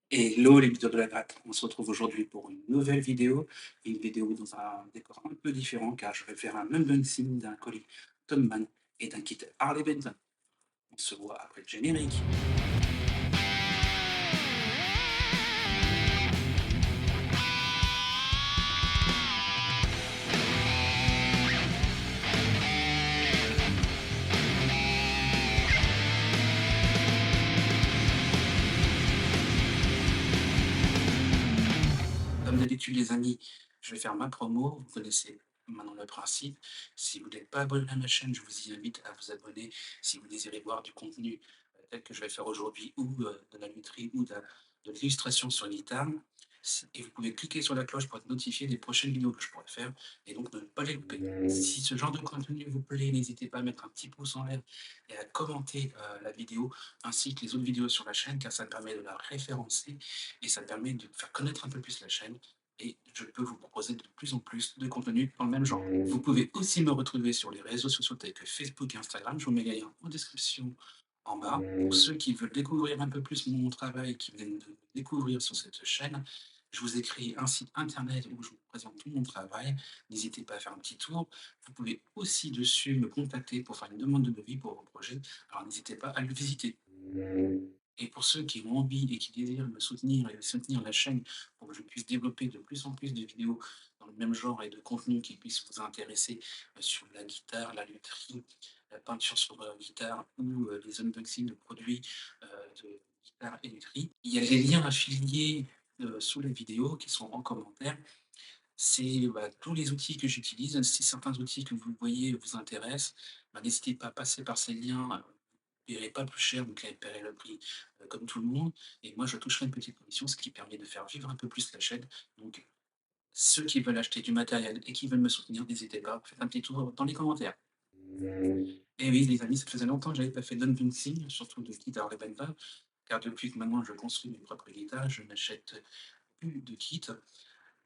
Hello les leaders de la gratte, on se retrouve aujourd'hui pour une nouvelle vidéo, une vidéo dans un décor un peu différent car je vais faire un unboxing d'un colis Tomman et d'un kit Harley Benton. On se voit après le générique. Comme d'habitude les amis, je vais faire ma promo, vous connaissez maintenant le principe. Si vous n'êtes pas abonné à ma chaîne, je vous y invite à vous abonner si vous désirez voir du contenu tel que je vais faire aujourd'hui ou de la lutherie ou de l'illustration sur guitare. Et vous pouvez cliquer sur la cloche pour être notifié des prochaines vidéos que je pourrai faire et donc ne pas les louper. Si ce genre de contenu vous plaît, n'hésitez pas à mettre un petit pouce en l'air et à commenter la vidéo ainsi que les autres vidéos sur la chaîne car ça me permet de la référencer et ça permet de faire connaître un peu plus la chaîne et je peux vous proposer de plus en plus de contenu dans le même genre. Vous pouvez aussi me retrouver sur les réseaux sociaux tels que Facebook et Instagram. Je vous mets les liens en description en bas. Pour ceux qui veulent découvrir un peu plus mon travail, qui viennent de me découvrir sur cette chaîne, je vous ai créé un site internet où je vous présente tout mon travail. N'hésitez pas à faire un petit tour. Vous pouvez aussi dessus me contacter pour faire une demande de devis pour vos projets. Alors n'hésitez pas à le visiter. Et pour ceux qui ont envie et qui désirent me soutenir et soutenir la chaîne pour que je puisse développer de plus en plus de vidéos dans le même genre et de contenus qui puissent vous intéresser sur la guitare, la lutherie, la peinture sur guitare ou les unboxings de produits euh, de guitare et lutherie. Il y a des liens affiliés sous la vidéo qui sont en commentaire. C'est tous les outils que j'utilise. Si certains outils que vous voyez vous intéressent, n'hésitez pas à passer par ces liens. Vous ne paierez pas plus cher, donc elle paierait le prix comme tout le monde. Et moi, je toucherai une petite commission, ce qui permet de faire vivre un peu plus la chaîne. Donc, ceux qui veulent acheter du matériel et qui veulent me soutenir, n'hésitez pas, faites un petit tour dans les commentaires. Et oui, les amis, ça faisait longtemps que je n'avais pas fait d'unboxing, surtout de guitare Harley Benton, car depuis que maintenant je construis mes propres guitares, je n'achète plus de kits.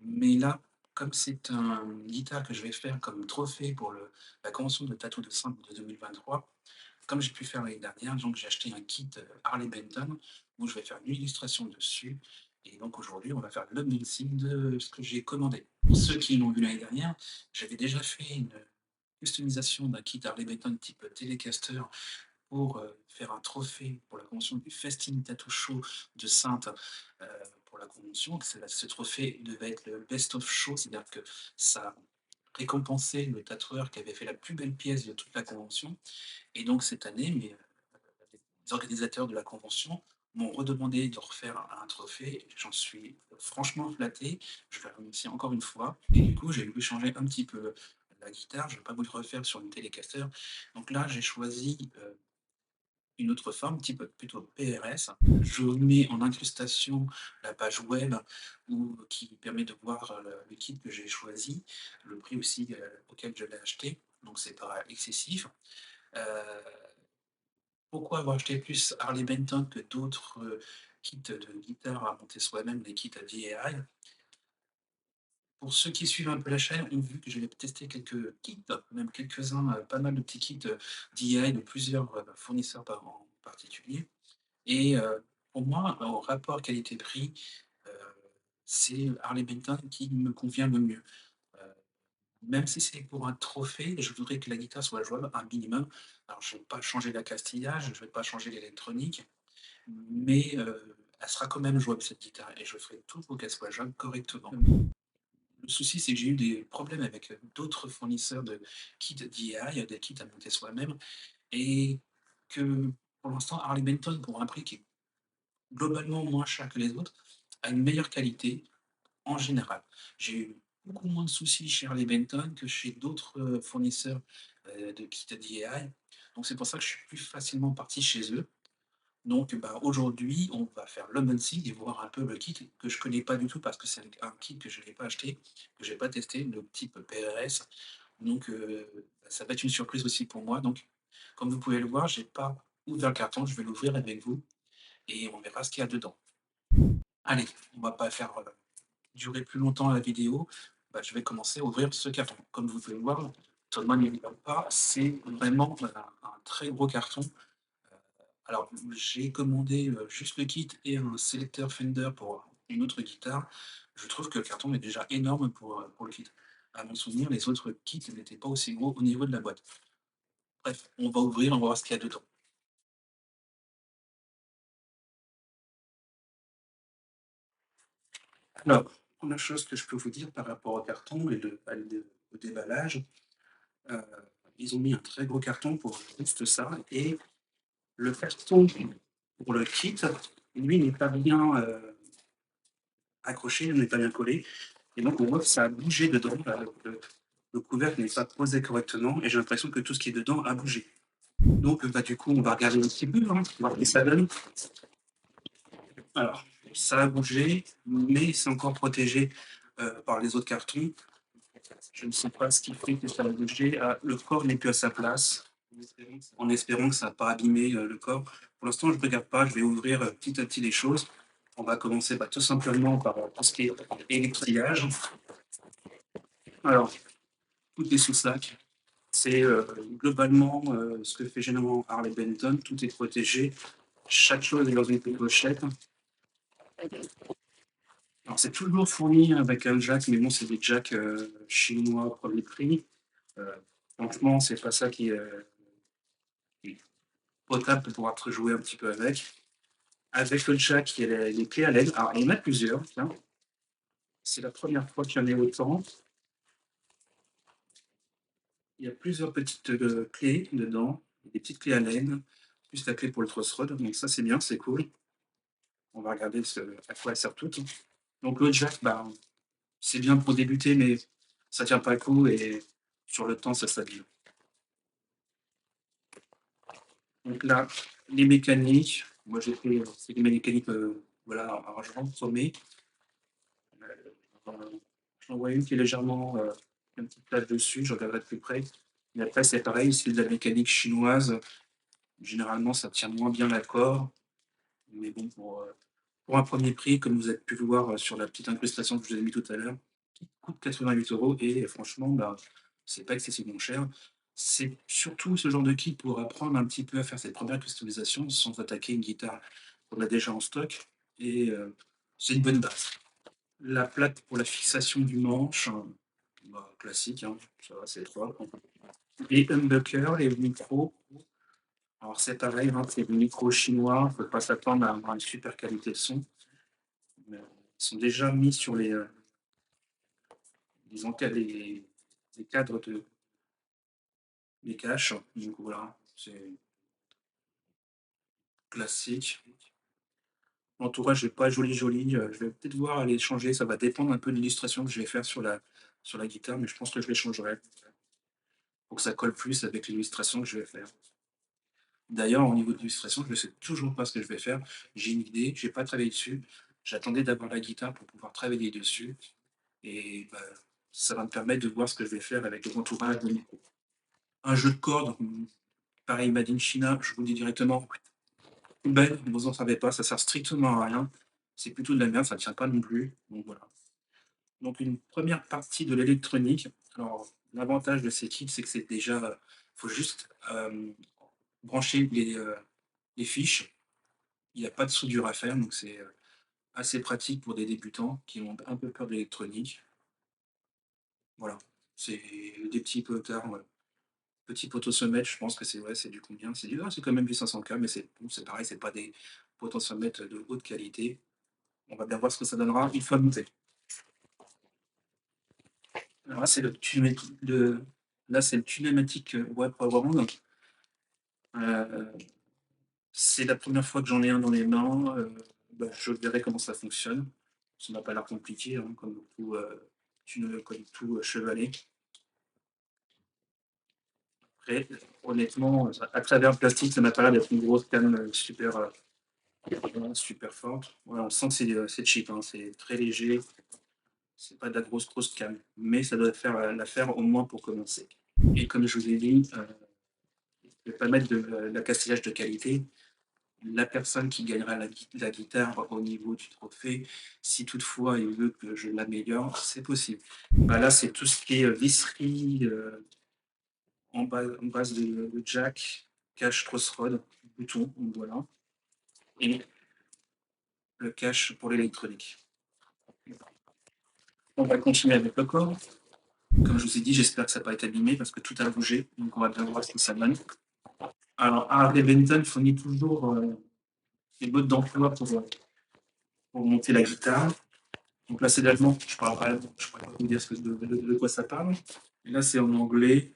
Mais là, comme c'est un guitare que je vais faire comme trophée pour la convention de Tattoo de Simple de 2023, comme j'ai pu faire l'année dernière, donc j'ai acheté un kit Harley Benton où je vais faire une illustration dessus. Et donc aujourd'hui, on va faire l'unboxing de ce que j'ai commandé. Pour ceux qui l'ont vu l'année dernière, j'avais déjà fait une customisation d'un kit Harley Benton type Telecaster pour faire un trophée pour la convention du Festin Tattoo Show de Saintes euh, pour la convention. Ce trophée devait être le Best of Show, c'est-à-dire que ça récompensait le tatoueur qui avait fait la plus belle pièce de toute la convention. Et donc cette année, les organisateurs de la convention m'ont redemandé de refaire un trophée. J'en suis franchement flatté. Je vais remercier encore une fois. Et du coup, j'ai voulu changer un petit peu la guitare. Je n'ai pas voulu refaire sur une Telecaster. Donc là, j'ai choisi une autre forme, type plutôt PRS. Je vous mets en incrustation la page web qui permet de voir le kit que j'ai choisi, le prix aussi auquel je l'ai acheté. Donc c'est pas excessif. Euh, Pourquoi avoir acheté plus Harley Benton que d'autres kits de guitare à monter soi-même, les kits DIY? Pour ceux qui suivent un peu la chaîne, ont vu que j'avais testé quelques kits, même quelques-uns, pas mal de petits kits DIY de plusieurs fournisseurs en particulier. Et pour moi, au rapport qualité-prix, heu, c'est Harley Benton qui me convient le mieux. Heu, Même si c'est pour un trophée, je voudrais que la guitare soit jouable un minimum. Alors je ne vais pas changer l'accastillage, je ne vais pas changer l'électronique, mais elle sera quand même jouable cette guitare et je ferai tout pour qu'elle soit jouable correctement. Le souci, c'est que j'ai eu des problèmes avec, d'autres fournisseurs de kits DIY, des kits à monter soi-même et que pour l'instant Harley Benton pour un prix qui est globalement moins cher que les autres, a une meilleure qualité en général. J'ai eu beaucoup moins de soucis chez Harley Benton que chez d'autres fournisseurs de kits DIY. Donc c'est pour ça que je suis plus facilement parti chez eux. Donc aujourd'hui, on va faire l'unboxing et voir un peu le kit que je connais pas du tout parce que c'est un kit que je n'ai pas acheté, que j'ai pas testé, le type PRS. Donc ça va être une surprise aussi pour moi. Donc comme vous pouvez le voir, j'ai pas ouvert le carton, je vais l'ouvrir avec vous et on verra ce qu'il y a dedans. Allez, on va pas faire durer plus longtemps la vidéo. Je vais commencer à ouvrir ce carton. Comme vous pouvez le voir, Tollman ne pas, c'est vraiment un très gros carton Alors, j'ai commandé, juste le kit et un sélecteur Fender pour une autre guitare. Je trouve que le carton est déjà énorme pour le kit. À mon souvenir, les autres kits n'étaient pas aussi gros au niveau de la boîte. Bref, on va ouvrir, on va voir ce qu'il y a dedans. Alors, première chose que je peux vous dire par rapport au carton et au déballage, heu, ils ont mis un très gros carton pour juste ça et le carton pour le kit, lui, n'est pas bien, accroché, n'est pas bien collé et donc on voit que ça a bougé dedans, le couvercle n'est pas posé correctement et j'ai l'impression que tout ce qui est dedans a bougé. Donc, bah, du coup, on va regarder un petit peu, hein, voir ce que ça donne. Alors, ça a bougé, mais c'est encore protégé, par les autres cartons. Je ne sais pas ce qui fait que ça a bougé. Ah, le corps n'est plus à sa place, en espérant que ça n'a pas abîmé, le corps. Pour l'instant, je ne regarde pas, je vais ouvrir, petit à petit les choses. On va commencer, bah, tout simplement par, tout ce qui est électrillage. Alors, tout est sous sac. C'est, globalement, ce que fait généralement Harley Benton. Tout est protégé. Chaque chose est dans une petite pochette. Alors, c'est toujours fourni avec un jack, mais bon, c'est des jacks, chinois 1er prix. Heu, Franchement, c'est pas ça qui est potable pour pouvoir te jouer un petit peu avec. Avec le jack, il y a les clés à LED. Alors, il y en a plusieurs, tiens. C'est la première fois qu'il y en ait autant. Il y a plusieurs petites, clés dedans, des petites clés à LED, plus la clé pour le truss rod, donc ça, c'est bien, c'est cool. On va regarder à quoi elles servent toutes. Donc le jack, bah, c'est bien pour débuter, mais ça tient pas le coup et sur le temps, ça s'abîme. Donc là, les mécaniques, moi j'ai fait, c'est des mécaniques, voilà, argent chromé. J'en vois une qui est légèrement, une petite tache dessus, je regarderai de plus près. Mais après, c'est pareil, c'est de la mécanique chinoise. Généralement, ça tient moins bien l'accord. Mais bon, pour un premier prix, comme vous avez pu le voir, sur la petite incrustation que je vous ai mis tout à l'heure, qui coûte 88 € et franchement, bah, c'est pas excessivement cher. C'est surtout ce genre de kit pour apprendre un petit peu à faire ses premières customisations sans attaquer une guitare qu'on a déjà en stock et c'est une bonne base. La plaque pour la fixation du manche, bah, classique, hein, ça va, c'est propre. Les humbuckers, les micros, alors c'est pareil, hein, c'est des micros chinois, faut pas s'attendre à avoir une super qualité de son. Mais, ils sont déjà mis sur les les cadres de les caches, donc voilà, c'est classique. L'entourage est pas joli joli, je vais peut-être voir à les changer, ça va dépendre un peu de l'illustration que je vais faire sur la guitare, mais je pense que je les changerai pour que ça colle plus avec l'illustration que je vais faire. D'ailleurs, au niveau de l'illustration, je ne sais toujours pas ce que je vais faire. J'ai une idée, j'ai pas travaillé dessus. J'attendais d'avoir la guitare pour pouvoir travailler dessus et bah, ça va me permettre de voir ce que je vais faire avec l'entourage, le micro. Un jeu de cordes, pareil made in China, je vous le dis directement, poubelle, ne vous en servez pas, ça sert strictement à rien. C'est plutôt de la merde, ça ne tient pas non plus, donc voilà. Donc une première partie de l'électronique. Alors l'avantage de ces kits, c'est que c'est déjà, faut juste, brancher les fiches. Il y a pas de soudure à faire, donc c'est, assez pratique pour des débutants qui ont un peu peur de l'électronique. Voilà, c'est des petits potards, petits potentiomètres, je pense que c'est ouais, c'est du combien? C'est quand même du 500K, mais c'est bon, c'est pareil, c'est pas des potentiomètres de haute qualité. On va bien voir ce que ça donnera une fois monté. Alors là, c'est c'est le Tunematic, Web Power Band. Heu, c'est la première fois que j'en ai un dans les mains, bah, je verrai comment ça fonctionne. Ça m'a pas l'air compliqué, hein, comme tout, chevalet. Après, honnêtement, à travers le plastique, ça m'a pas l'air d'être une grosse canne, super forte. Ouais, on sent que c'est cheap, hein, c'est très léger, c'est pas de la grosse canne, mais ça doit faire, l'affaire au moins pour commencer. Et comme je vous ai dit, je vais pas mettre de l'accastillage de qualité. La personne qui gagnera la guitare au niveau du trophée, si toutefois il veut que je l'améliore, c'est possible. Bah, là, c'est tout ce qui est, visserie, en base de jack, cache, crossrod. bouton, donc voilà, et le cache pour l'électronique. On va continuer avec le corps. Comme je vous ai dit, j'espère que ça n'a pas été abîmé parce que tout a bougé, donc on va bien voir ce que ça donne. Alors, Harley Benton fournit toujours des modes d'emploi pour monter la guitare. Donc là, c'est l'allemand, je ne pourrais pas vous dire de quoi ça parle. Et là, c'est en anglais.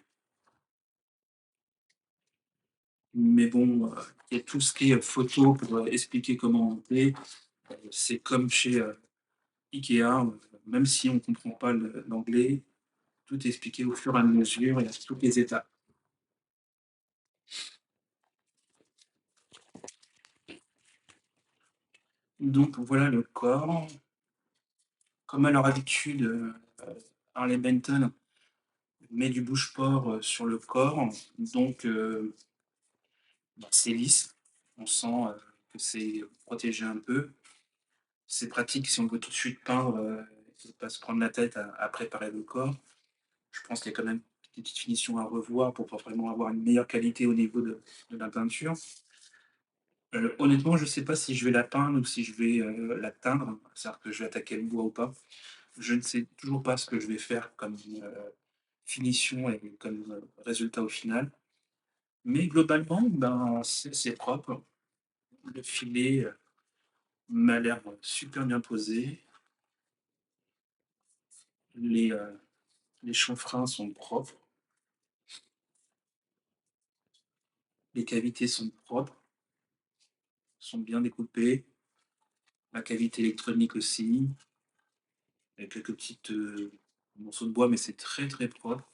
Mais bon, il y a tout ce qui est photo pour expliquer comment monter. C'est comme chez Ikea, même si on ne comprend pas l'anglais, tout est expliqué au fur et à mesure, il y a toutes les étapes. Donc voilà le corps. Comme à leur habitude, Harley Benton met du bouche-port sur le corps, donc bah, c'est lisse. On sent que c'est protégé un peu. C'est pratique si on veut tout de suite peindre et pas se prendre la tête à préparer le corps. Je pense qu'il y a quand même des petites finitions à revoir pour vraiment avoir une meilleure qualité au niveau de la peinture. Honnêtement, je ne sais pas si je vais la peindre ou si je vais la teindre, c'est-à-dire que je vais attaquer le bois ou pas. Je ne sais toujours pas ce que je vais faire comme finition et comme résultat au final. Mais globalement, ben, c'est propre. Le filet m'a l'air super bien posé. Les, euh, les chanfreins sont propres. Les cavités sont propres, sont bien découpées. La cavité électronique aussi, avec quelques petites morceaux de bois, mais c'est très très propre.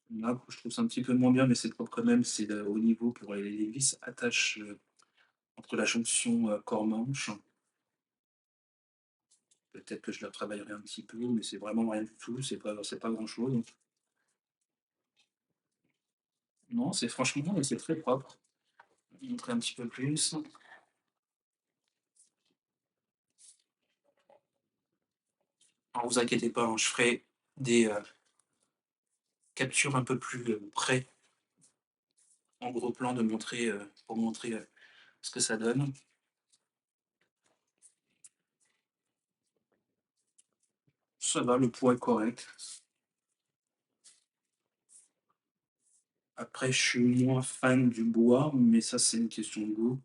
Là, je trouve ça un petit peu moins bien, mais c'est propre quand même. C'est au niveau pour les vis attaches entre la jonction corps-manche. Peut-être que je la travaillerai un petit peu, mais c'est vraiment rien du tout. C'est pas grand-chose. Non, c'est franchement, c'est très propre. Je vais montrer un petit peu plus. Alors, vous inquiétez pas, hein, je ferai des captures un peu plus près, en gros plan, pour montrer ce que ça donne. Ça va, le poids est correct. Après, je suis moins fan du bois, mais ça, c'est une question de goût.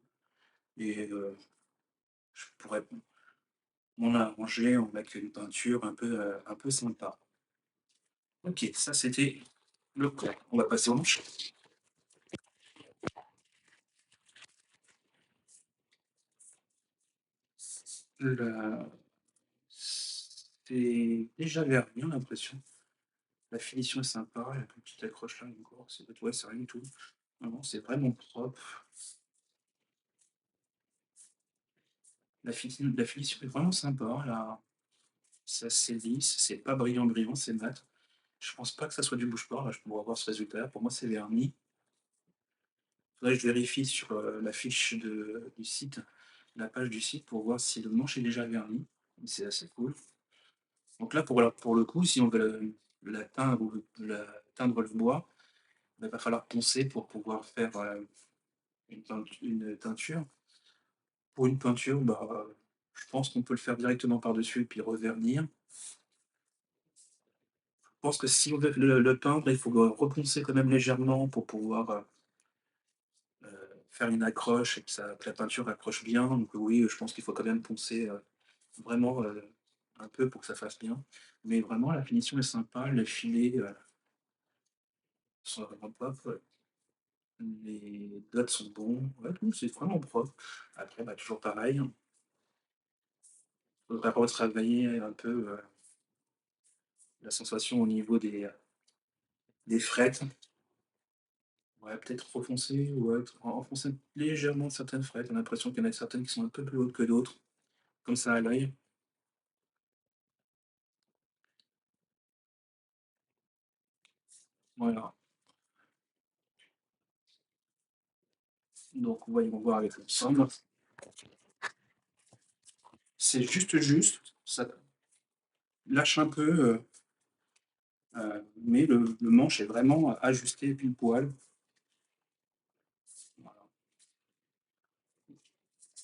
Et je pourrais m'en arranger avec une peinture un peu sympa. Ok, ça c'était le corps. On va passer aux manches. La- C'est déjà verni, j'ai l'impression. La finition est sympa, il y a une petite accroche là, encore. Ouais, c'est rien du tout. Non, non, c'est vraiment propre. La finition est vraiment sympa. Là, c'est assez lisse, c'est pas brillant, brillant, c'est mat. Je pense pas que ça soit du bouche-port, là, je pourrais avoir ce résultat. Pour moi, c'est verni. Faudrait que je vérifie sur la fiche du site, la page du site, pour voir si le manche est déjà verni. C'est assez cool. Donc là, pour le coup, si on veut la teindre ou teindre le bois, il va falloir poncer pour pouvoir faire une teinture. Pour une peinture, bah, je pense qu'on peut le faire directement par-dessus et puis revernir. Je pense que si on veut le peindre, il faut reponcer quand même légèrement pour pouvoir faire une accroche et que la peinture accroche bien. Donc oui, je pense qu'il faut quand même poncer vraiment un peu pour que ça fasse bien. Mais vraiment, la finition est sympa, les filets sont vraiment propres, les dots sont bons. Ouais, tout, c'est vraiment propre. Après, bah, toujours pareil, il faudrait retravailler un peu la sensation au niveau des frettes. Ouais, peut-être refoncer ou enfoncer légèrement certaines frettes. On a l'impression qu'il y en a certaines qui sont un peu plus hautes que d'autres, comme ça à l'œil. Voilà. Donc, voyons voir avec l'ensemble. C'est juste, ça lâche un peu, mais le manche est vraiment ajusté pile poil.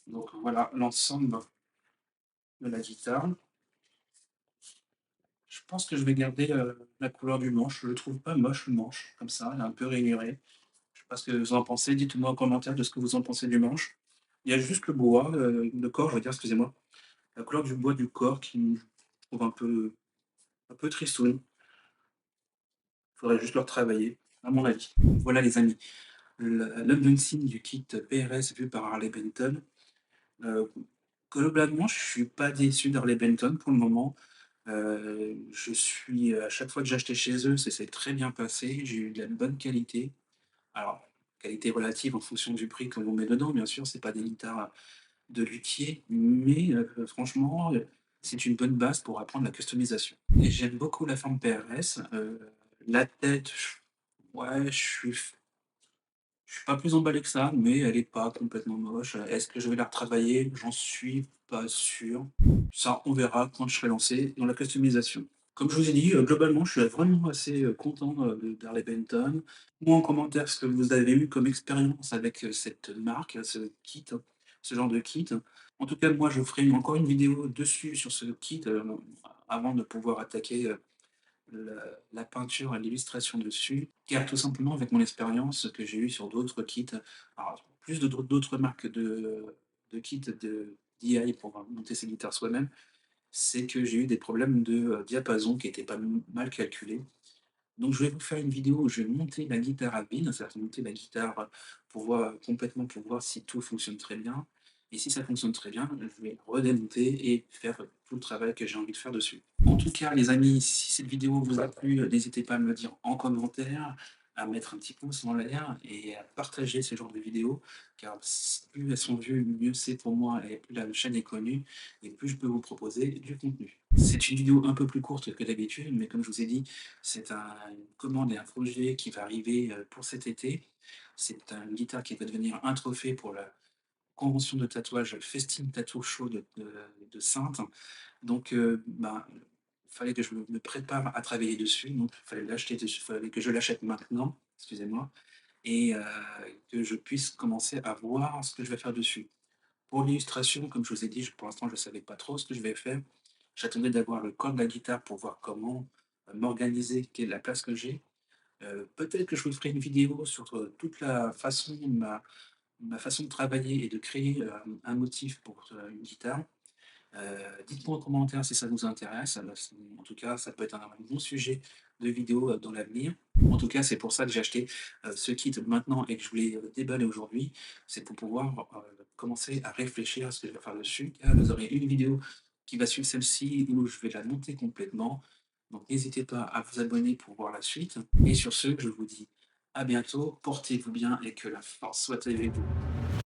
Donc voilà l'ensemble de la guitare. Je pense que je vais garder, la couleur du manche. Je le trouve pas moche le manche, comme ça, il est un peu rainuré. Je sais pas ce que vous en pensez, dites-moi en commentaire de ce que vous en pensez du manche. Il y a juste le bois, le corps, je veux dire, excusez-moi. La couleur du bois du corps qui je trouve un peu tristoun. Il faudrait juste le retravailler, à mon avis. Voilà les amis, l'unboxing du kit PRS vu par Harley Benton. Heu, Globalement, je suis pas déçu d'Harley Benton pour le moment. Je suis, à chaque fois que j'ai acheté chez eux, ça s'est très bien passé. J'ai eu de la bonne qualité. Alors, qualité relative en fonction du prix que l'on met dedans, bien sûr, c'est pas des guitares de luthier, mais franchement, c'est une bonne base pour apprendre la customisation et j'aime beaucoup la forme PRS, la tête, ouais, je suis pas plus emballé que ça, mais elle est pas complètement moche. Est-ce que je vais la retravailler? J'en suis pas sûr. Ça, on verra quand je serai lancé dans la customisation. Comme je vous ai dit, globalement, je suis vraiment assez, content, de d'Harley Benton. Moi en commentaire ce que vous avez eu comme expérience avec, cette marque, ce kit, ce genre de kit. En tout cas, moi, je ferai encore une vidéo dessus sur ce kit, avant de pouvoir attaquer, la peinture et l'illustration dessus, car tout simplement avec mon expérience que j'ai eue sur d'autres kits, alors plus de d'autres marques de kits de DI pour monter ses guitares soi-même, c'est que j'ai eu des problèmes de, diapason qui étaient pas mal calculés. Donc je vais vous faire une vidéo où je vais monter la guitare à vide, c'est-à-dire monter la guitare pour voir complètement pour voir si tout fonctionne très bien et si ça fonctionne très bien, je vais redémonter et faire tout le travail que j'ai envie de faire dessus. En tout cas les amis, si cette vidéo vous a plu, n'hésitez pas à me le dire en commentaire, à mettre un petit pouce en l'air et à partager ce genre de vidéos car plus elles sont vues, mieux c'est pour moi et plus la chaîne est connue et plus je peux vous proposer du contenu. C'est une vidéo un peu plus courte que d'habitude, mais comme je vous ai dit, c'est une commande et un projet qui va arriver, pour cet été. C'est une guitare qui va devenir un trophée pour la convention de tatouage Festin Tattoo Show de Saintes. Donc, il fallait que je me prépare à travailler dessus, donc il fallait que je l'achète maintenant, excusez-moi et que je puisse commencer à voir ce que je vais faire dessus. Pour l'illustration, comme je vous ai dit, pour l'instant, je ne savais pas trop ce que je vais faire. J'attendais d'avoir le corps de la guitare pour voir comment, m'organiser, quelle est la place que j'ai. Peut-être que je vous ferai une vidéo sur, toute la façon ma façon de travailler et de créer, un motif pour, une guitare. Dites-moi en commentaire si ça vous intéresse, en tout cas, ça peut être un bon sujet de vidéo, dans l'avenir. En tout cas, c'est pour ça que j'ai acheté, ce kit maintenant et que je voulais, déballer aujourd'hui. C'est pour pouvoir, commencer à réfléchir à ce que je vais faire dessus. Là, vous aurez une vidéo qui va suivre celle-ci où je vais la monter complètement. Donc n'hésitez pas à vous abonner pour voir la suite et sur ce, je vous dis à bientôt, portez-vous bien et que la force soit avec vous.